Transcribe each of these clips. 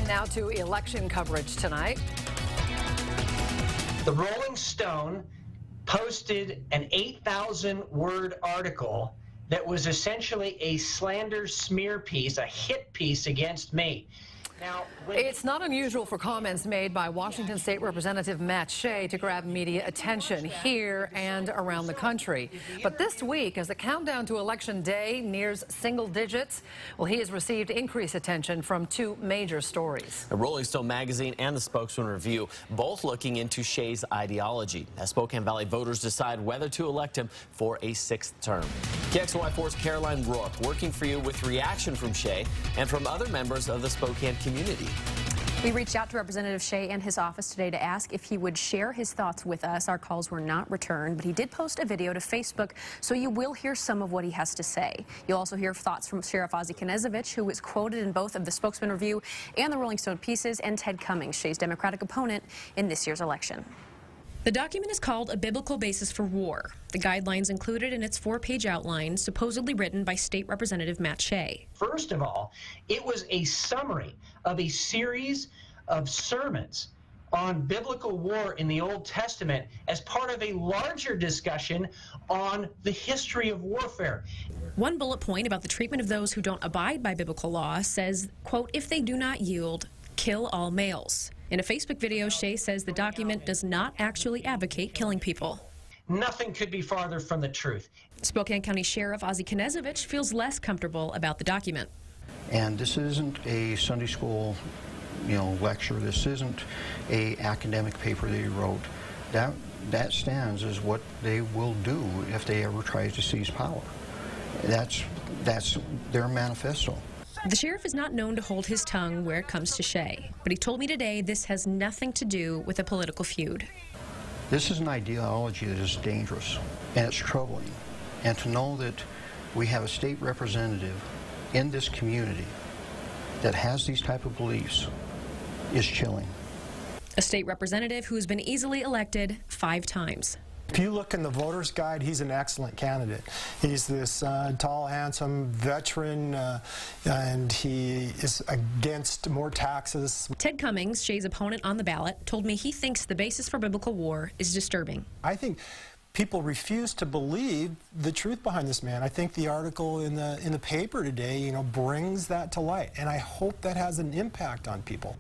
Now to election coverage tonight. The Rolling Stone posted an 8,000-word article that was essentially a slander smear piece, a hit piece against me. Now, it's not unusual for comments made by Washington State Representative Matt Shea to grab media attention here and around the country. But this week, as the countdown to Election Day nears single digits, well, he has received increased attention from two major stories. The Rolling Stone magazine and the Spokesman review, both looking into Shea's ideology as Spokane Valley voters decide whether to elect him for a sixth term. KXLY4's Caroline Rourke working for you with reaction from Shea and from other members of the Spokane community. We reached out to Representative Shea and his office today to ask if he would share his thoughts with us. Our calls were not returned, but he did post a video to Facebook, so you will hear some of what he has to say. You'll also hear thoughts from Sheriff Ozzie Knezovich, who was quoted in both of the Spokesman review and the Rolling Stone pieces, and Ted Cummings, Shea's Democratic opponent in this year's election. The document is called A Biblical Basis for War. The guidelines included in its 4-page outline, supposedly written by State Representative Matt Shea. First of all, it was a summary of a series of sermons on biblical war in the Old Testament as part of a larger discussion on the history of warfare. One bullet point about the treatment of those who don't abide by biblical law says, quote, if they do not yield, kill all males. In a Facebook video, Shea says the document does not actually advocate killing people. Nothing could be farther from the truth. Spokane County Sheriff Ozzie Knezovich feels less comfortable about the document. And this isn't a Sunday school, lecture. This isn't a academic paper that he wrote. That stands as what they will do if they ever try to seize power. That's their manifesto. The sheriff is not known to hold his tongue where it comes to Shea, but he told me today this has nothing to do with a political feud. This is an ideology that is dangerous, and it's troubling. And to know that we have a state representative in this community that has these type of beliefs is chilling. A state representative who's been easily elected 5 times. If you look in the voter's guide, he's an excellent candidate. He's this tall, handsome veteran, and he is against more taxes. Ted Cummings, Shea's opponent on the ballot, told me he thinks the basis for biblical war is disturbing. I think people refuse to believe the truth behind this man. I think the article in the paper today, brings that to light, and I hope that has an impact on people.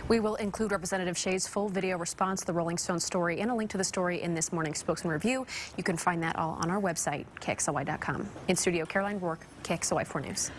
We will include Representative Shea's full video response to the Rolling Stone story and a link to the story in this morning's Spokesman review. You can find that all on our website, KXLY.com. In studio, Caroline Rourke, KXLY4 News.